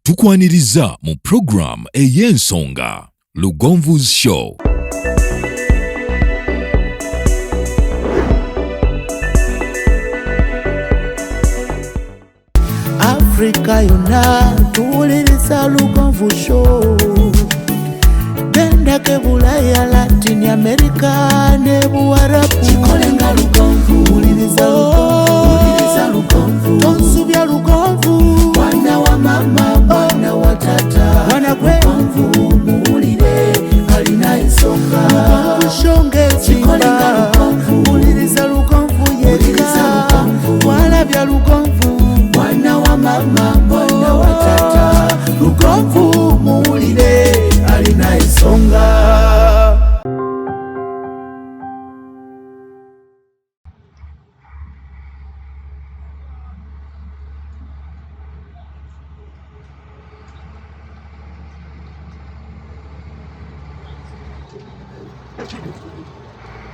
tukwaniriza mu program ey'ensonga Lugonvu's Show. Africa yonna tuwuliriza Lugonvu Show. Genda ke Bulaya, Latin America ne Buwarabu. Chikolenga Lugonvu, wuliriza Lugonvu. Tonsubya Lugonvu, mwana wa mama, mwana wa tata. Mwana gwe Lugonvu, muwulire alina ensonga. Lugonvu shonge chikolenga Lugonvu, wuliriza Lugonvu yeka. Walabya Lugonvu, mwana wa mama, mwana wa tata. Lugonvu muwulire alina ensonga.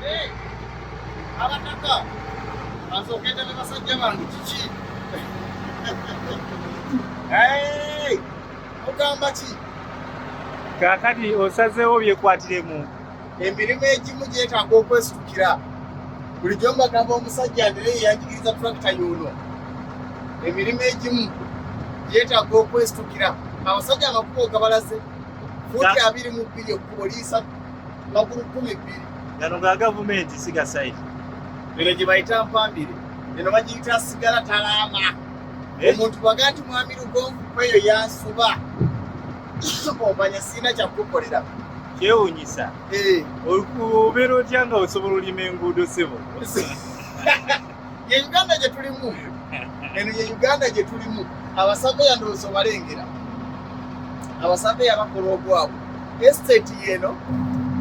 Hey, abataka azokenda ne basajja bange kiki? Hey, ogamba ki? Kakati osazeewo byekwatiremu. Emirimu egimu gyetaaga okwesitukira. Bulijjo mbagamba omusajja Andereya yanjigiriza tulakita y'ono. Emirimu egimu gyetaaga okwesitukira. Abasajja amakubo gabalaze. Fuuti 22 ekkubo liisa magulu 12. Gano ga gavumenti siga site. Bino gye bayita mpambire. Bino bagiyita sigala talaama. Omuntu bwaga nti mwami Lugonvu kweyo yansuba. Omanya sina kyakukolera. Kyewuunyisa. Okubeera otya nga osobola olima enguudo ssebo? Ye Uganda gye tulimu. Eno ye Uganda gye tulimu. Abasabeya ndowooza obalengera. Abasabeya bakola ogwabwe. Estate yeno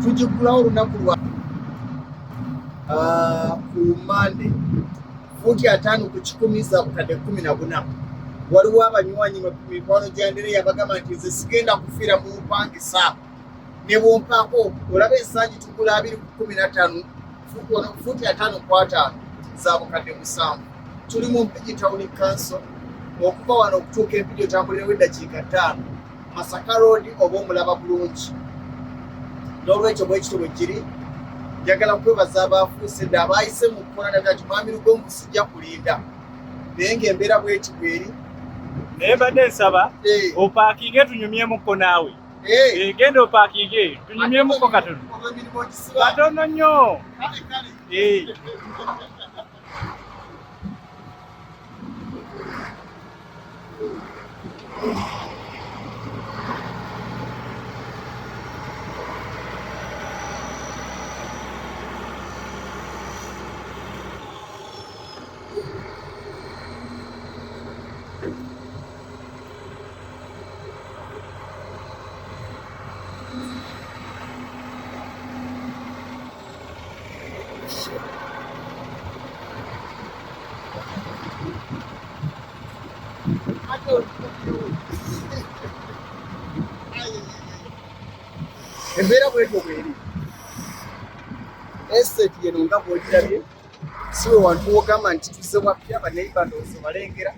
tugigulawo olunaku lwa ku Mande. Fuuti 5 ku 10 za Bukadde 14. Waliwo abanywanyi mikwano gya Andereya bagamba nti nze sigenda kufiira mu bupangisa. Ne bwompaako olaba ensangi tugula 2 ku 15 fuuti 5 ku 5 za Bukadde Musanvu. Tuli mu Mpigi Town Council okuva wano okutuuka Empigi otambulirawo eddakiika 5. Masaka Road oba omulaba bulungi. N'olwekyo bwekityo bwe kiri njagala kwebaza abafuuse dda abaayise mu kukola naga nti mwami Lugonvu sijja kulinda. Naye ng'embeera bweti bweri. Naye badde nsaba opaakinge tunyumyemuko naawe. Genda opaakinge tunyumyemuko katono. Katono nnyo. Embeera bwetyo bweri. Estate yeno nga bw'ogirabye siwe wantu wogamba nti tuzze wapya baneiba ndowooza obalengera.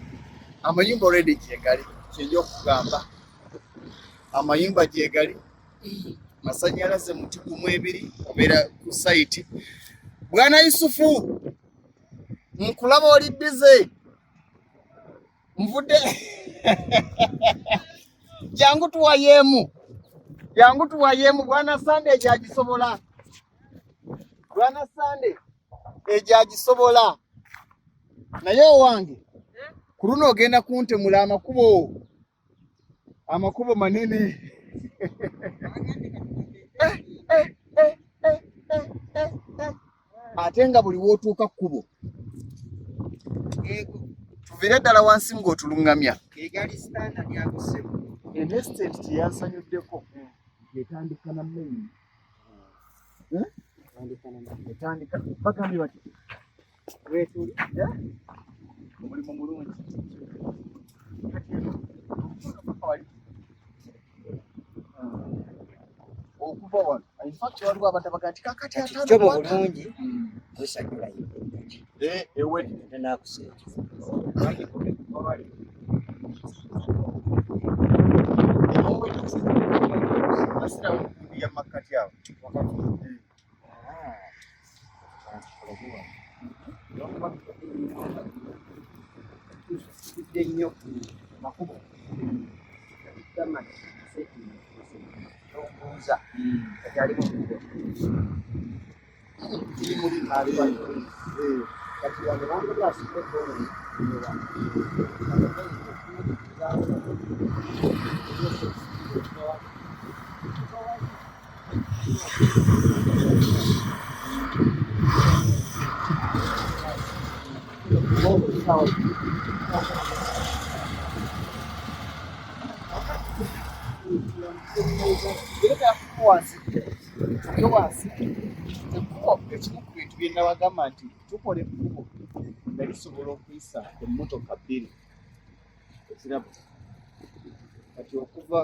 Amayumba already gyegali kyenja okugamba. Amayumba gyegali. Masannyalaze muti gumu 2 obeera ku site. Bwana Yusufu nkulaba oli bize. Nvudde jangu tuwayeemu. Jangu tuwayeemu Bwana Sunday egyagisobola. Bwana Sunday egyagisobola. Naye owange ku luno ogenda kuntemula amakubo manene. Ate nga buli wootuuka kkubo tuviire ddala wansi ng'otuluŋŋamya. Estate kyeyansanyuddeko etandika na main. Etandika bagambye bati weetuli omulimu mulungi. Okuva wano in fact waliwo abantu abagati kakati kyobo bulungi osakula ewedi nakusente wakati awo. Ekimu ku bintu bye nabagamba nti tukola ekkubo nga lisobola okuyisa emmotoka bbiri ekirabo kati okuva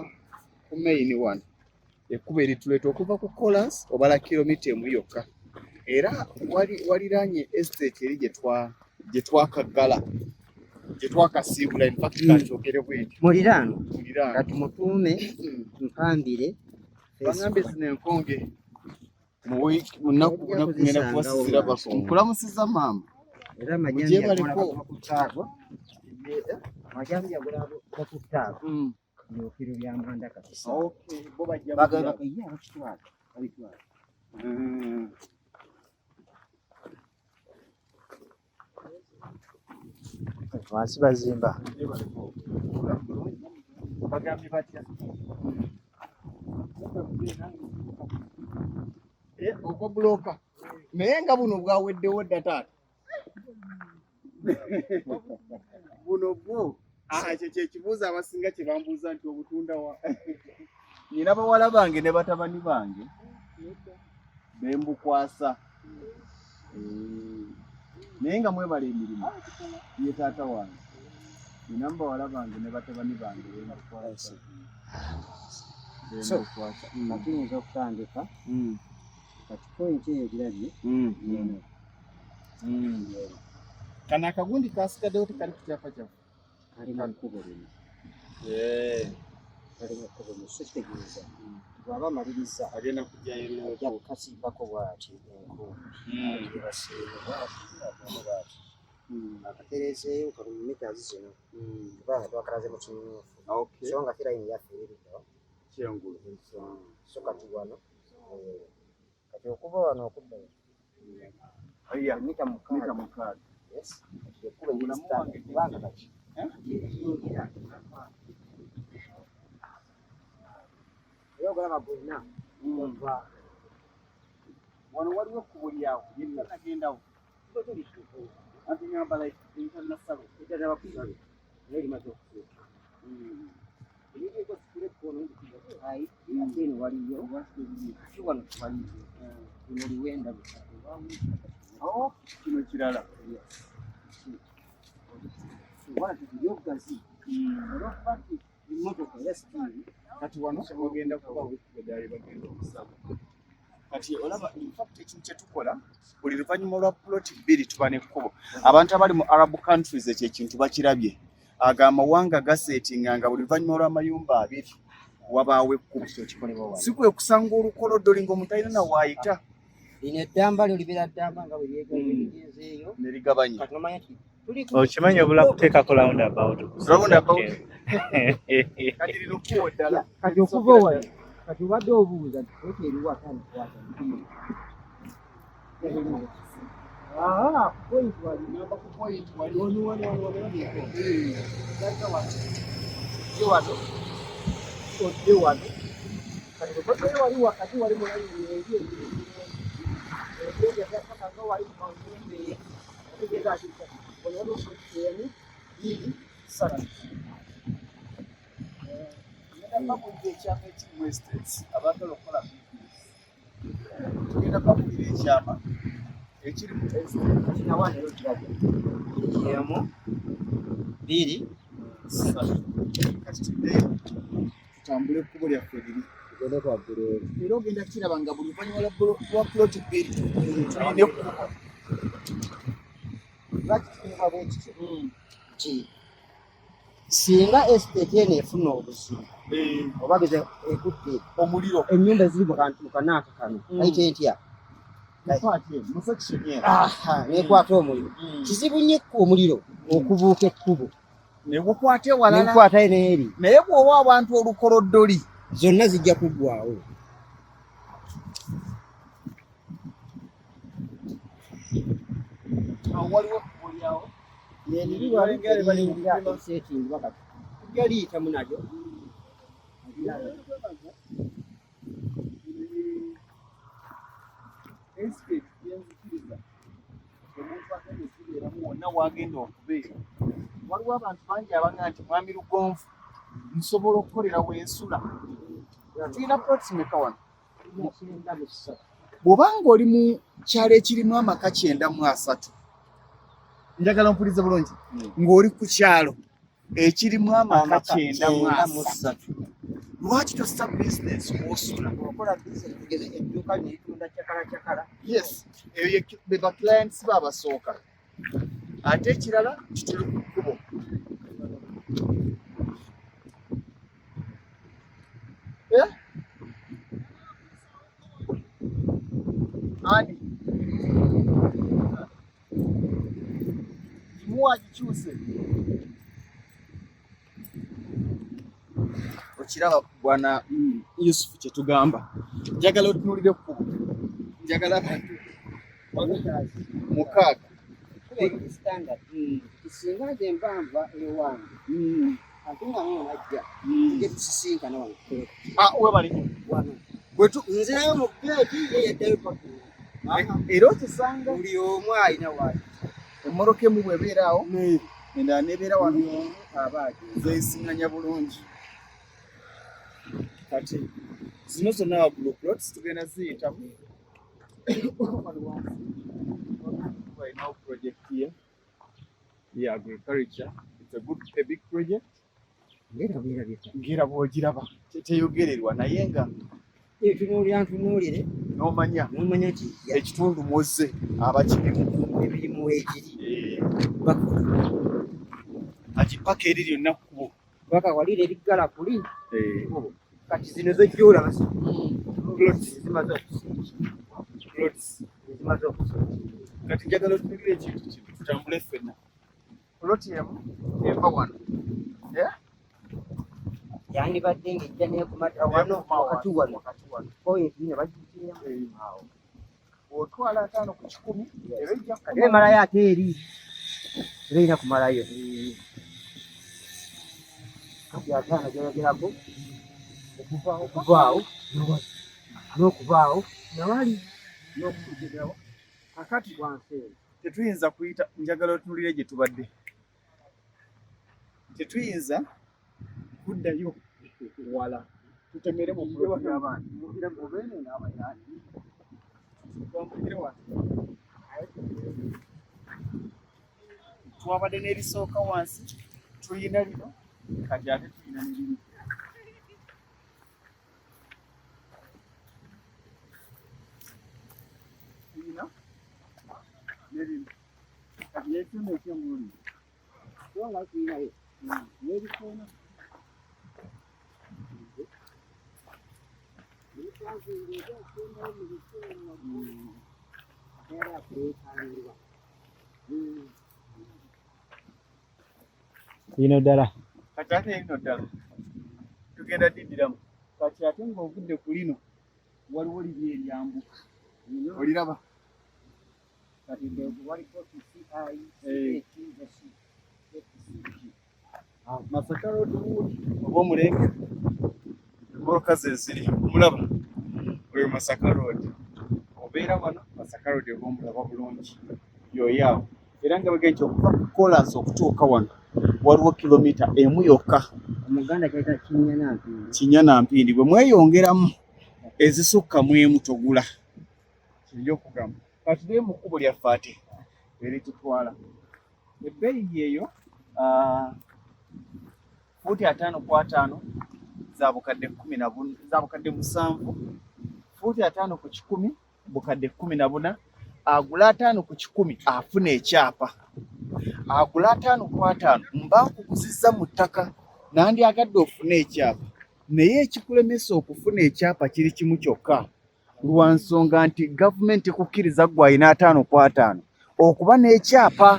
ku main one ekkubo erituleeta okuva ku kolansi obala kilomita emu yokka era waliraanye estate eri gye twakaggala gye twakasiibula infact kakyogere bweti muliraano kati mutuume mpambire baŋambe zino enkonge munaku ngenda kubasizira bako nkulamusiza maama era majambi yagula bakutaago byokiro byamanda kabisa bo bajja bakitwala wansi bazimba bagambye batya ogwo buloka naye nga buno bwaweddewo dda taata buno bwo ekyo kyekibuuzo abasinga kye bambuuza nti obutunda wa nina bawala bange ne batabani bange bembukwasa naye nga mwebala emirimu ye taata wange nina bawala bange ne batabani bange bembukwasa tuyinza okutandika kati pointi eyo girabye kano akagundi kasigaddewo tekali ku kyapa kyaffe kali mu kkubo lino kali mu kkubo lino so kitegeeza bw'aba amaliriza agenda kujjayo ajja kukasimbako bw'ati enkumbi basiiba bw'ati akatereezeeyo kali mu mitazi zino kubanga twakalaze mu kimyufu so nga kirayini yaffe erirwa kyengulu so kati wano kati okuva wano okudda mita mukaaga ekkuba kubanga kati era ogalaba gonna wano waliwo ekkubo lyawo nagendawo anti ngamba internasalo etanabakusalo naye limaze okutuuka ebigeko sikira ekkono ayi ate eno waliyo ate wano tuwaliyo luno liwenda bisatu kino kirala wala tubilyogazi olwokuba nti emmotoka era sitiri kati wano ogenda kuba wekkubedaali bagenda okusaba kati olaba infact ekintu kyetukola buli luvannyuma lwa puloti bbiri tuba n'ekkubo abantu abali mu arab countries ekyo ekintu bakirabye aga amawanga gaseetinga nga buli luvannyuma lw'amayumba abiri wabaawo ekkubo si kwe kusanga olukolodoli ng'omuntu alina nawaayita lino eddamba lyo libeera ddamba nga bwe lyegezeeyo nerigabanya okimanyi obula kuteekako roundabout kati lino kkubo ddala kati okuva wano kati obadde obuuza nti koti eriwo atandikkwata point wali namba ku point wali odde wano kati okodde wali wakati wali mulayini eri ekakanga wali mumayumbe ategeeza ati emu bbiri ssatu ngenda bakulira ekyama ekirimu estates abaagala okukola bizinesi tugenda bakulira ekyama ekiri mu estates nawanero kirabye emu bbiri ssatu kati tuddeyo tutambule ekkubo lyaffe liri tugende twaggulu era ogenda kiraba nga buli luvannyuma lwa puloti bbiri tulina ekkubo lwaki tufunibwa bwekityo ki singa estate eno efuna obuzibu oba geze ekutte omuliro ennyumba eziri mu kanaaka kano ayite entya nekwata omuliro kizibu nnyo omuliro okubuuka ekkubo negukwata ewalala nekwata neeri naye bw'owa abantu olukoloddoli zonna zijja kuggwawo. waliwo kulyawo galiyitamu nalyo wonna wagenda okubeera waliwo abantu bangi abaga nti mwami Lugonvu nsobola okukolera wensula tulina plots meka wano bw'obanga oli mu kyalo ekirimu amaka 93 njagala mpulirize bulungi ng'oli ku kyalo ekirimu amaka 93 lwaki tossa bizinesi w'osula okola bizinesi tugeze edduuka neritunda kyakala yes eyo be ba clients baabasooka ate ekirala kituli ku kkubo ani kimuwagikyuse okiraba bwana Yusufu kyetugamba njagala otunulire kkubo njagala abantu mukaaga standard kisinga nze mbanva ewange ate nga najja nje tusisinkana wano webalinyo wano nzirayo mu geeti ye yaddayo paka era okisanga buli omu alina waaki emmoroka emu bwebeeraawo endala nebeera wano abaaki zeesiŋŋanya bulungi kati zino zonna wagulu plots tugenda ziyitamu balinawo project ye agriculture. It's a big project ngera bw'ogiraba teyogererwa naye nga ntunuulire n'omanya nti ekitundu muzze abakirimu ebirimu ekiri kati paka eri lyonna kkubo baka walire eriggala kuli kati zino zojjoolaba zimaze kati njagala otunulire ekintu kino tutambule ffenna ploti emu eva wano yandibadde ng'ejja neekumata wano wakati wano pointi ne bagiteerawo otwala 5 ku 10 ate emalayo ate eri era erina kumalayo kati ate anajogerako okuvaawo n'okuvaawo nawali n'okutugerawo kakati tetuyinza kuyita njagala otunulire gye tubadde tetuyinza kuddayo wala tutemere mu ploti y'abaana obeene n'abayani twabadde n'erisooka wansi tuyina lino kati ate tuyina nebiri tuyina nebino kati yekyuma ekyengulu songa tuyinayo n'ebikoona Ino ddala kati ate lino ddala tugenda diddiramu kati ate ng'ovudde ku lino waliwo liri eryambuka oliraba kati waliko Masaka Road oba omulenge emmoloka ze ziri omulaba oyo Masaka Road obeera wano Masaka Road oba omulaba bulungi yoyaawo era nga bagenda okuva ku Kolansi okutuuka wano waliwo kilomita emu yokka omuganda kyayita Kinyanampindi bwe mweyongeramu ezisukka mu emu togula kijja okugamba kati naye mu kkubo lyaffe ate eritutwala ebbeeyi eyo fuuti 5x5 za bukadde 14 za bukadde 7 fuuti 5 ku 10 bukadde 14 agula 5 ku 10 afuna ekyapa agula 5 ku 5 mba nkuguzizza mu ttaka nandyagadde ofune ekyapa naye ekikulemesa okufuna ekyapa kiri kimu kyokka lwa nsonga nti gavumenti ekukkiriza ggwe alina 5 ku 5 okuba n'ekyapa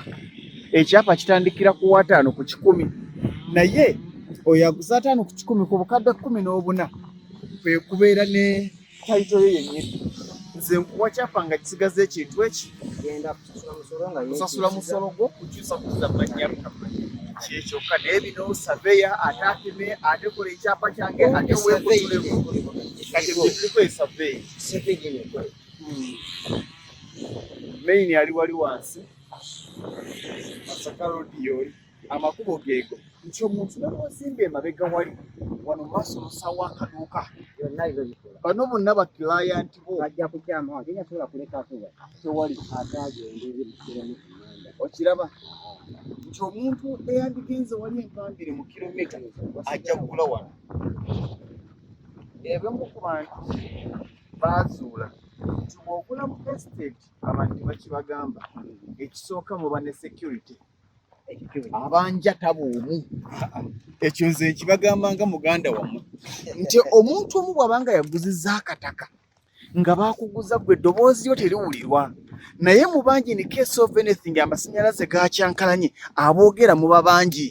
ekyapa kitandikira ku 5 ku 10 naye oyo aguza 5 ku 10 ku bukadde 14 kwe kubeera ne tayito ye yennyini nze nkuwa kyapa nga kisigaza ekintu eki genda kusasula musolo gw'okukyusa kuza manyaruka kyekyokka naye bino saveya ate apime ate kola ekyapa kyange ate weekutulemu kati biriko esaveya maini ali wali wansi Masaka Road yoli amakubo geego nti omuntu nemwozimba emabega wali wano maaso nosawa akaduuka bano bonna bakilayanti bo ajja kukyama agenda sobola kulekako tewali okiraba nti omuntu eyandigenze wali empambire mu kilomita ajja kugula wano ebyemu ku bantu baazuula nti bw'ogula mu estate abantu tebakibagamba ekisooka muba ne security abanja tabuumu ekyo nze nkibagamba nga muganda wammwe nti omuntu omu bw'abanga yaguzizza akataka nga baakuguza gwe eddoboozi yo teriwulirwa naye mu bangi in case of anything amasannyalaze gakyankalanye aboogera muba bangi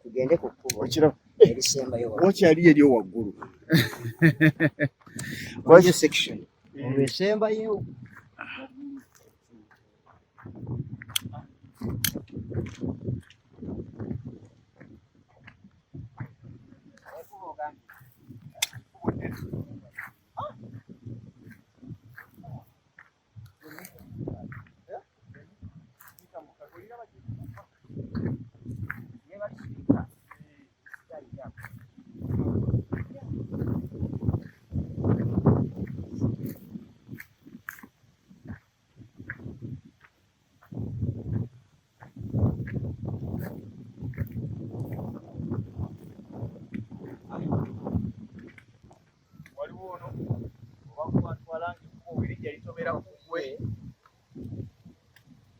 tugende ku kkubo okiraba erisembayo wakyali eryo waggulu waliyo section olwesembayo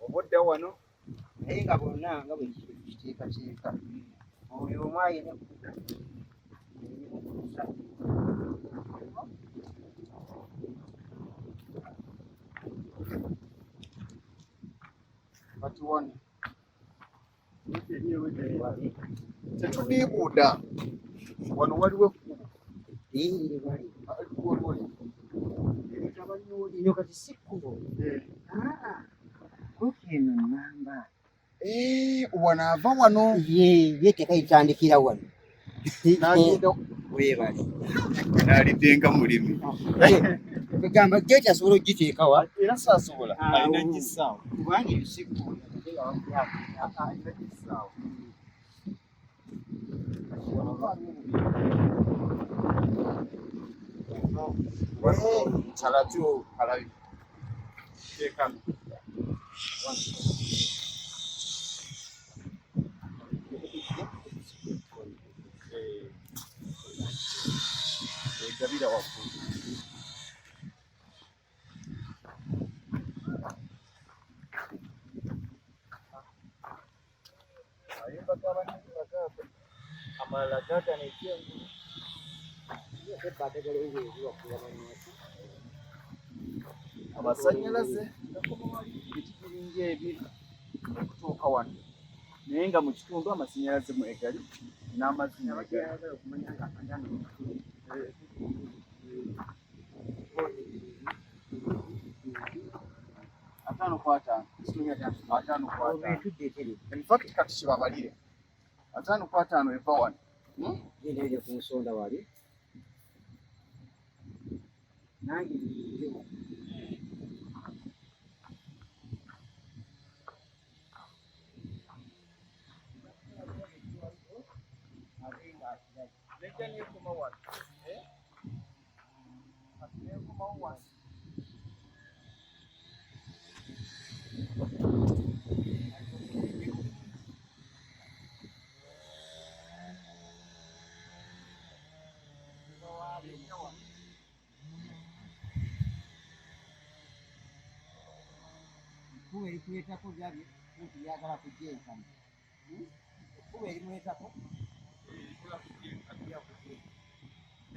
obodda wano naye nga bonna nga bwe kiteekateeka oyo omu ayina kati wano tetudiibuuda wano waliwo ekkubo ino kati si kkubo eno namba wano ava wano yeteeka litandikira wano n'agenda webale n'aliddenga mulimi gamba geeti asobola okugiteekawa era saasobola alina gisaawa kubanga ebyo si kkubo alina gisaawa Salatio alabi tekano gabira wafu ayimba kabani bakaba amala gata ne kyengu amasannyalaze ekibiringa ebiri okutuuka wano naye nga mu kitundu amasannyalaze mwegali n'amazzi ataano ku ataano in fact kati kibabalire 5 ku 5 eva wano gendeere ku nsonda wali nange erikuleetako gabi yagala kujjenga kuba erimwetako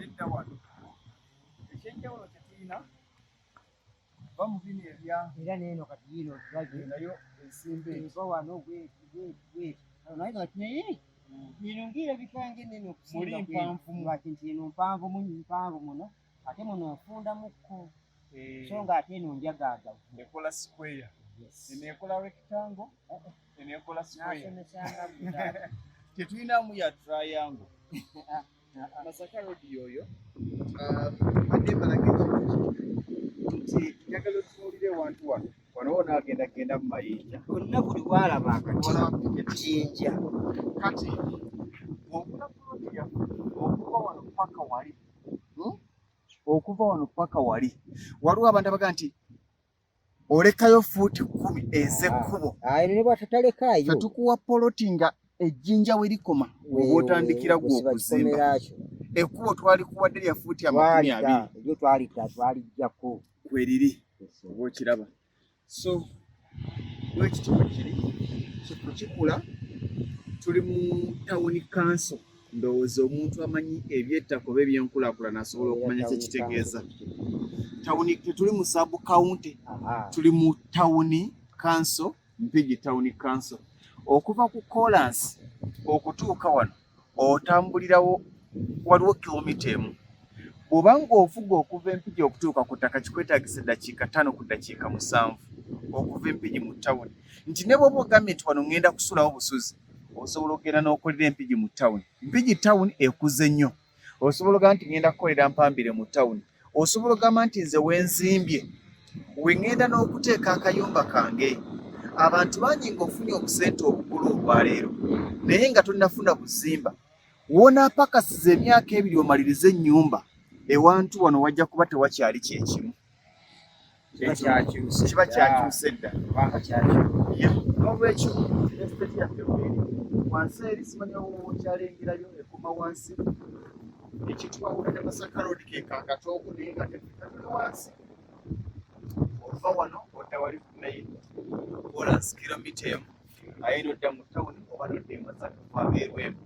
edda wano ekyenjawulo kyetulina va mu bino ebya era neeno kati yino tulage nayo ensimbe eva wano bweti naye kati naye bino ngirabika ng'ennene muli mpanvu lwaki nti eno mpanvu muno ate muno nfundamukko so ng'ate eno njagaaga ekola square eno ekola rectangle eno ekola square nasomesanga tetulinamu ya triangle Masaka Road yoyo ate mbalaga nti njagala otunuulire wantu wano wano agenda mu mayinja bonna buli bwalaba akajinja kati okuva wano paka wali waliwo abantu abaga nti olekayo fuuti 10 ez'ekkubo eno ne bwatatalekaayo tetukuwa poloti nga ejjinja we likoma oba otandikira gwe okuzimba ekkubo twalikuwadde lya fuuti 20 ebyo twalijjako kweriri oba okiraba so bwekitiibwa kiri kikula tuli mu tawuni kanso ndowooza omuntu amanyi ebyettaka oba ebyenkulaakulana asobola okumanya kyekitegeeza tawuni tetuli mu sabu kawunti tuli mu tawuni kanso Mpigi tawuni kanso okuva ku kolansi okutuuka wano otambulirawo waliwo kilomita emu bw'oba ng'ovuga okuva Empigi okutuuka ku ttaka kikwetaagisa eddakiika 5 ku ddakiika 7 okuva Empigi mu tawuni nti ne bw'oba ogambye nti wano ŋŋenda kusulawo busuzi osobola okugenda n'okolera Empigi mu tawuni Mpigi tawuni ekuze nnyo osobola ogamba nti ŋŋenda kukolera Mpambire mu tawuni osobola ogamba nti nze wenzimbye we ŋŋenda n'okuteeka akayumba kange abantu bangi ng'ofunye obusente obugulu obwaleero naye nga tonnafuna buzimba woonaapakasiza emyaka 2 omalirize ennyumba ewantu wano wajja kuba tewakyali kyekimu kiba kyakyuse dda n'olwekyo esiteti yaffe bweri wansi eri simanya okyalengerayo ekoma wansi ekitwawula ne Masaka Road ke kakatoogo naye nga tetuli wansi ova wano odda wali kunaye kolansi kilomita emu aye nodda mu tawuni oba nodda e Masaka abeerw emu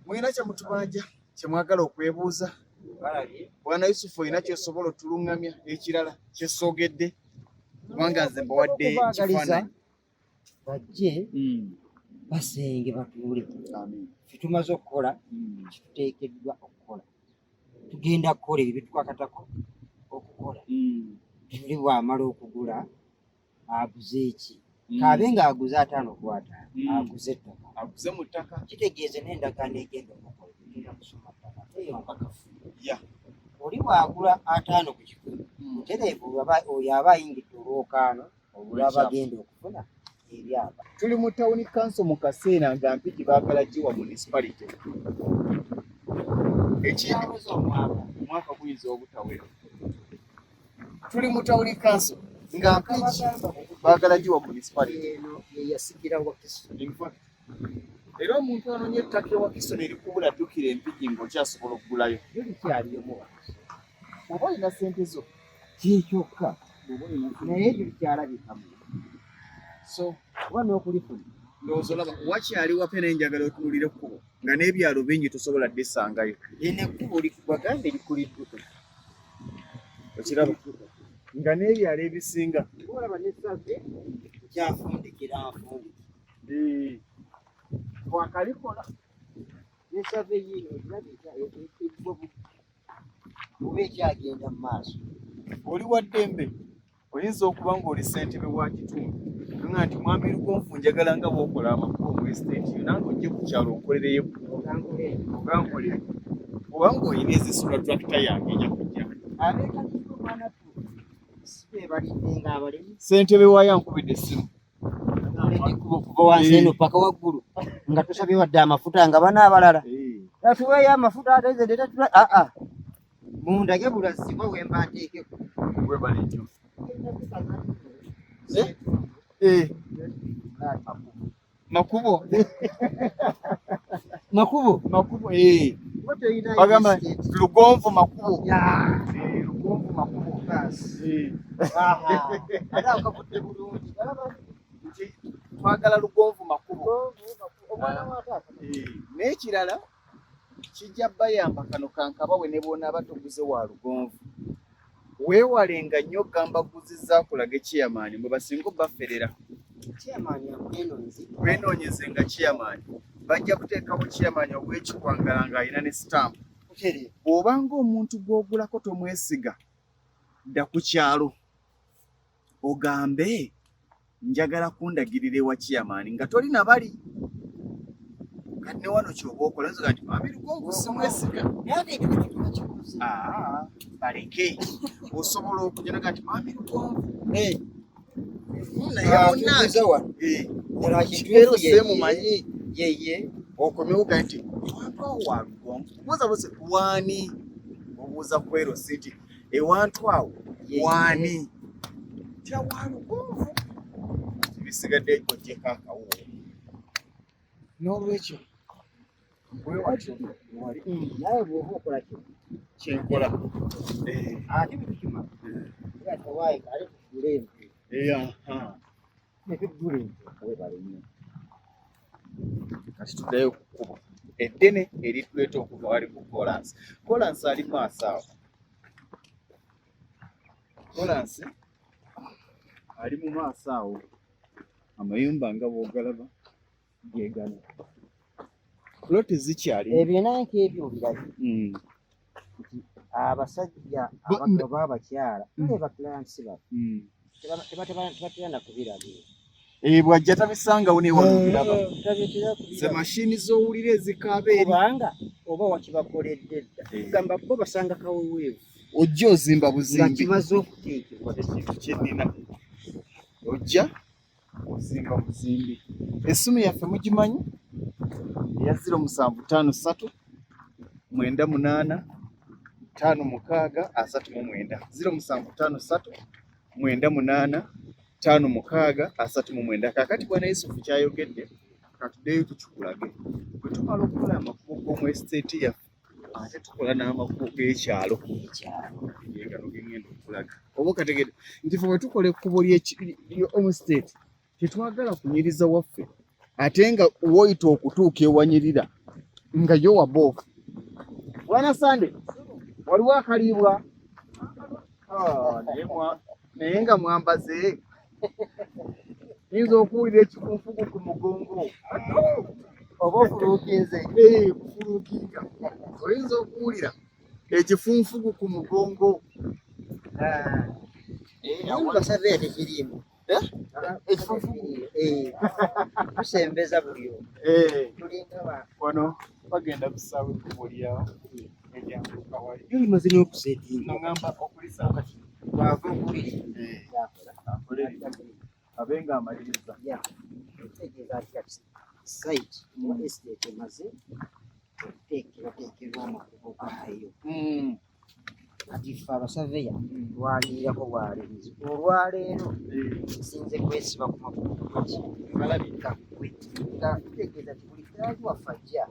mulina kyemutubanja kyemwagala okwebuuza bwana Yusufu olina kyosobola otuluŋŋamya ekirala kyesoogedde kubanga nze mbawadde kifaananyi bajje basenge batuule fitumaze okukola kituteekeddwa okukola tugenda kukola ebyo byetukwakatako okukola tuli bwamala okugula aguze eki kaabe ng'aguze 5 ku 5 aguze ettaka aguze mu ttaka kitegeeze n'endagaano egenda okukola tugenda kusoma ttaka teyonkakafu oli bw'agula 5 ku 10 mutereevu oyo aba ayingidde olwokaano olwaba agenda okufuna ebyaba tuli mu tawuni kanso mu kaseera nga Mpigi baagala giwa municipality ekyaweza omwaka guyinza obutawera tuli mu tawuni kanso nga Mpigi baagala giwa municipality eno yeyasigira Wakiso era omuntu anoonye ettaka ewakiso nerikubula ddukira Empigi ng'okyasobola okugulayo yo likyaliyomu oba olina sente zo kikyokka naye ebyo bikyalabikamu so oba n'okulifuna ndowooza olaba wakyali wape naye njagala otunulire ekkubo nga n'ebyalo bingi tosobola dde essangayo eno ekkubo bagambe likulidduka okiraba nga n'ebyalo ebisinga olaba n'essave kyafundikira nfundiki wakalikola n'essave yiino oba ekyagenda mu maaso oli wa ddembe oyinza okuba ng'oli ssentebe wa kitundu nga nti mwami Lugonvu njagala nga bw'okola amakubo mu estate yo nange ojje ku kyalo onkolereyo ogankolere oba ng'olina ezisula tracta yange ejja kujja abeekatiko mwana sibe balidde ng'abalemi ssentebe waayo ankubidde essimu ekkubo kuva wansi eno paka waggulu nga tusabye wadde amafuta nga bana abalala tatuweeyo amafuta ate nze ndetatula mundage bulazibwa wemba nteekeko webale nnyo makubo bagamba Lugonvu makubo Lugonvu makubo ate akavudde bulungi twagala lugonvu makubo omwana wa taata n'ekirala kijja bayamba kano kankabawe ne bonaaba tuguze wa lugonvu weewalenga nnyo gamba guzizza kulage chairman mwe basinga obafferera chairman wenoonyeze nga chairman bajja kuteekawo chairman ow'ekikwangala ng'alina ne stamp bw'obanga omuntu gw'ogulako tomwesiga dda ku kyalo ogambe njagala kundagirira ewa chairman nga tolina bali kati ne wano kyoba okola nsoga nti mami lugonvu simwesiga baleke osobola okujanaga nti mami lugonvu naye semumanyi yeye okomeuga nti ewantu awo wa lugonvu buuza bose wani obuuza kwero siti ewantu awo wani tya wa lugonvu bisigadde ogyeko akawuwo n'olwekyo nawe bw'oba okola kyenkola ate bikima atawaayi kale tugule ente netugula ente webale nnyo kati tuddayo ku kkubo eddene erituleta okuva wali ku kolansi kolansi ali maaso awo kolansi ali mu maaso awo amayumba nga bw'ogalaba geegano ploti zikyali ebyo nanke ebyo obirabye abasajja abagabo abakyala bakulansi babo tebatera na kubirabira bwajja tabisangawo newalubiraba ze mashini z'owulira ezikaaba eri kubanga oba wakibakoledde dda gamba bo basanga kaweweevu ojja ozimba buzimbi nga kimaze okuteekebwa ekintu kyenina ojja ozimba buzimbi essimu yaffe mugimanyi eya 0753 98 56 39 0753 98 56 kakati bwana Yusufu kyayogedde katuddeyo tukikulage bwe tumala okukola amakubo g'omu esiteeti yaffe ate tukola n'amakubo g'ekyalo gano gengenda okulaga oba okategedde nti fe bwe tukola ekkubo ly'omu siteeti tetwagala kunyiriza waffe ate nga woyita okutuuka ewanyirira nga yo wabooka bwana Sande waliwo akaliibwa naye nga mwambaze yinza okuwulira ekifunfugu ku mugongo oba ofuluukinze kufuluukinga oyinza okuwulira ekifunfugu ku mugongo basaveya tekirimu tusembeza buli omu tulinga wano bagenda kusaawa ekkubo lyawo eryambuka wali yo limaze n'okuseetinga nogamba okulisa kati bwava okuliri abenga amaliriza ekitegeeza ati kati site oba estate emaze okuteekerwateekerwa amakubo gaayo kati ffe abasaveya twaliirako bwalirizi olwaleero nsinze kwesiba ku makubo gakigalabikakwe nga kitegeeza ti buli kiraali waffe ajja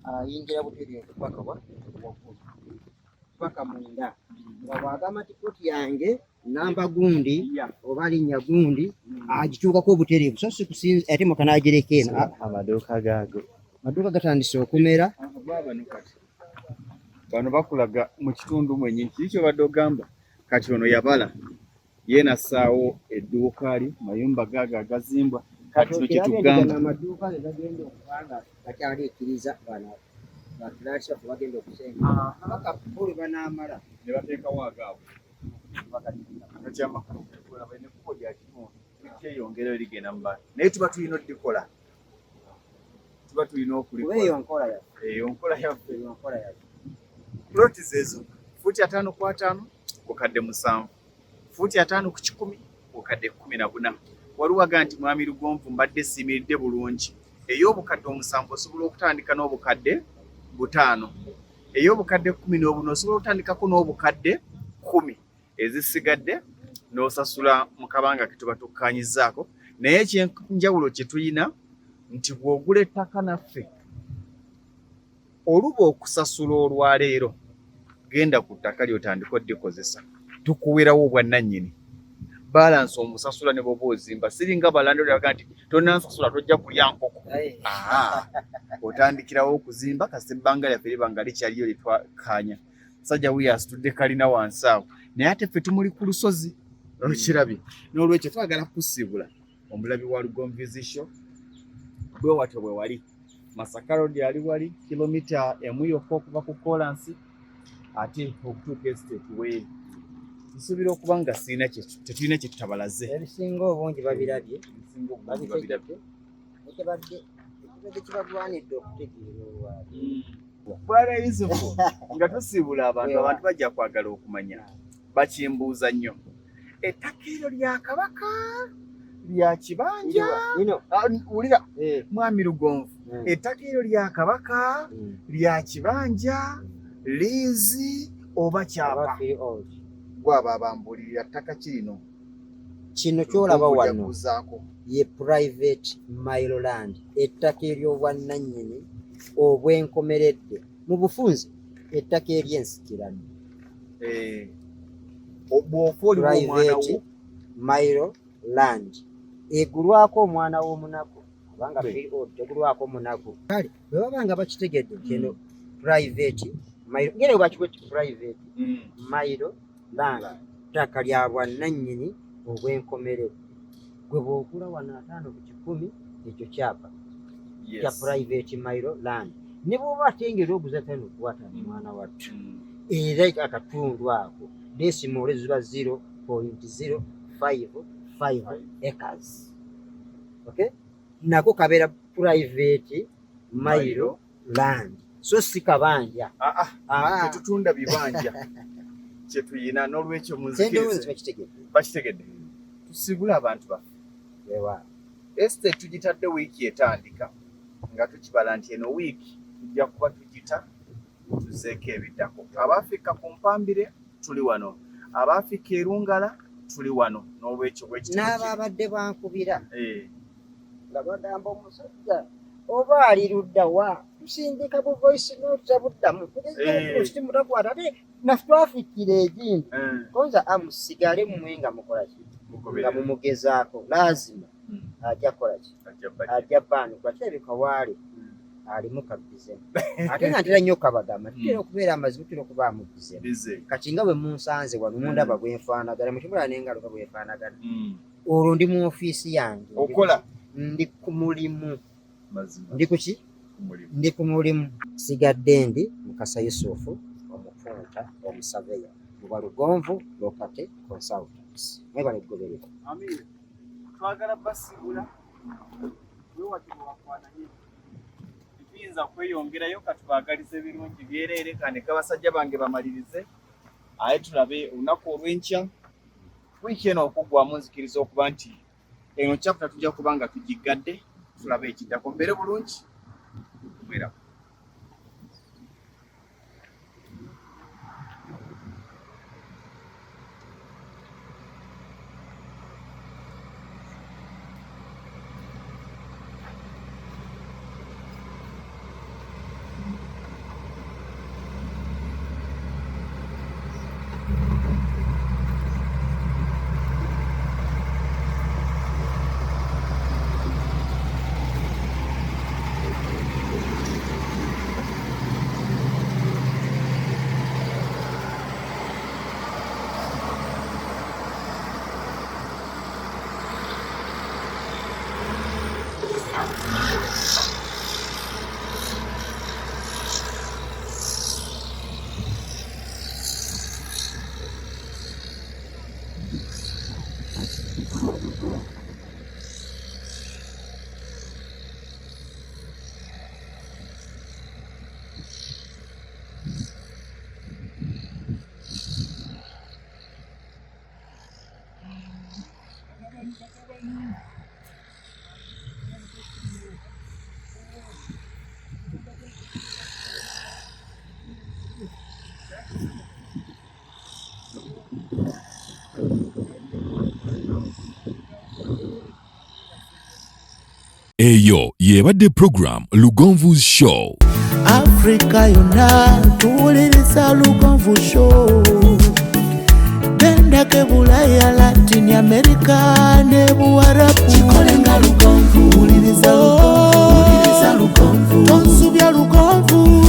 ayingira butereevu paka waggulu paka munda nga bw'agamba nti koti yange namba gundi oba linnya gundi agituukako obutereevu so si kusinza ate muka n'agireka eno amaduuka gaago amaduuka gatandise okumera bano kati bano bakulaga mu kitundu mwenye kiri kyobadde ogamba kati ono yabala yeenassaawo edduuka li mayumba gaago agazimbwa kati kino kyetugamba amaduuka ge gagenda okubanga gakyali ekkiriza bano bakirasha bagenda okusenga paka buli banaamala ne bateekawo agaabwe akyamakulu olaba n'ekkubo lya kitundu kyeyongerayo ligenda mu bantu naye tuba tulina oddikola tuba tulina okulikola eyo nkola yaffe eyo nkola yaffe ploti zezo fuuti 5 ku 5 bukadde 7 fuuti 5 ku 10 bukadde 14 waliwaga nti mwami Lugonvu mbadde siimiridde bulungi ey'obukadde 7 osobola okutandika n'obukadde 5 ey'obukadde 14 osobola okutandikako n'obukadde 10 ezisigadde n'osasula mu kabanga ke tuba tukkaanyizaako naye ekyenjawulo kye tulina nti bw'ogula ettaka naffe oluba okusasula olwaleero genda ku ttaka ly'otandika oddikozesa tukuwerawo obwannannyini balance omusasula ne bwoba ozimba siringa balandoli abaga nti tonansasula tojja kulya nkoko. Otandikirawo okuzimba kasi ebbanga lyaffe liba nga likyaliyo litwakanya. Sajja wiya asitudde kalina wansi awo naye ate ffe tumuli ku lusozi okirabye. N'olwekyo twagala kusibula omulabi wa Lugonvizi Show bwe watyo bwe wali. Masaka Road yali wali kilomita emu yokka okuva ku Kolansi ate okutuuka estate weeri. Nsuubira okuba nga tetulina kye tutabalaze. Ebisinga obungi babirabye. Ekibadde kibalwanidde okutegeera olwali. Bwala Yusufu nga tusiibula abantu bajja kwagala okumanya bakimbuuza nnyo. Ettaka eryo lya Kabaka lya kibanja. Wulira Mwami Lugonvu, ettaka eryo lya Kabaka lya kibanja liizi oba kyapa. Gwaba abambulirira ttaka kirino. Kino kyolaba wano ye private mile land, ettaka ery'obwannannyini obwenkomeredde mu bufunze, ettaka ery'ensikirano. Private mile land egulwako omwana w'omunaku kubanga tegulwako munaku. Kale bwe baba nga bakitegedde kino private mile ngere bakikwete private mile land, ttaka lya bwannannyini obwenkomeredde. Gwe bw'ogula wano 5 ku 10 ekyo kyapa kya private mile land. Ne bw'oba atengera oguza 5 ku 5 mwana wattu era akatundu ako desimole ziba 0.055 acres. Okay? Nako kabeera private mile land. So si kabanja. Tetutunda bibanja. Kyetuyina n'olwekyo muzikirize bakitegedde. Tusibula abantu baffe. Estate tugitadde wiiki etandika nga tukibala nti eno wiiki tujja kuba tugita tuzeeko ebiddako. Abafika ku Mpambire tuli wano, abafika Erungala tuli wano. N'olwekyo n'ababadde bankubira nga bagamba omusajja oba ali ludda wa tusindika bu voice note buddamu mutakwata ate naffe twafikira egindi konza amusigale mmwe nga mukola ki nga mumugezaako lazima ajja kukola ki ajja baani kwakirabika waali alimu kabizemu ate nga ntera nnyo kabagamba tutera okubeera amazibu tutera okuba amubizemu kati nga bwe munsanze wano mundaba bwenfaanagana mukimula n'engalo nga bwenfaanagana olwo ndi mu ofiisi yange okola ndi ku mulimu. Ndi kuki? Ndi ku mulimu. Sigadde ndi Mukasa Yusufu omupunta omusaveya mu Lugonvu Lokate Consultants. Mwebale kugoberera. Amin. Twagala basibula we watimu wakwananye ebiyinza kweyongerayo katubagalize birungi byereerekane kabasajja bange bamalirize aye tulabe olunaku olw'enkya wiiki eno okugwamu nzikiriza okuba nti eno chapter tujja kuba nga tugigadde tulabe ekiddako mbeere bulungi kubera Eyo yebadde program Lugonvu's Show. Africa yonna tuwuliriza Lugonvu Show. Benda ke Bulaya, Latin America ne Buarabu. Chikolenga lugonvu, uliriza lugonvu, tonsubya lugonvu.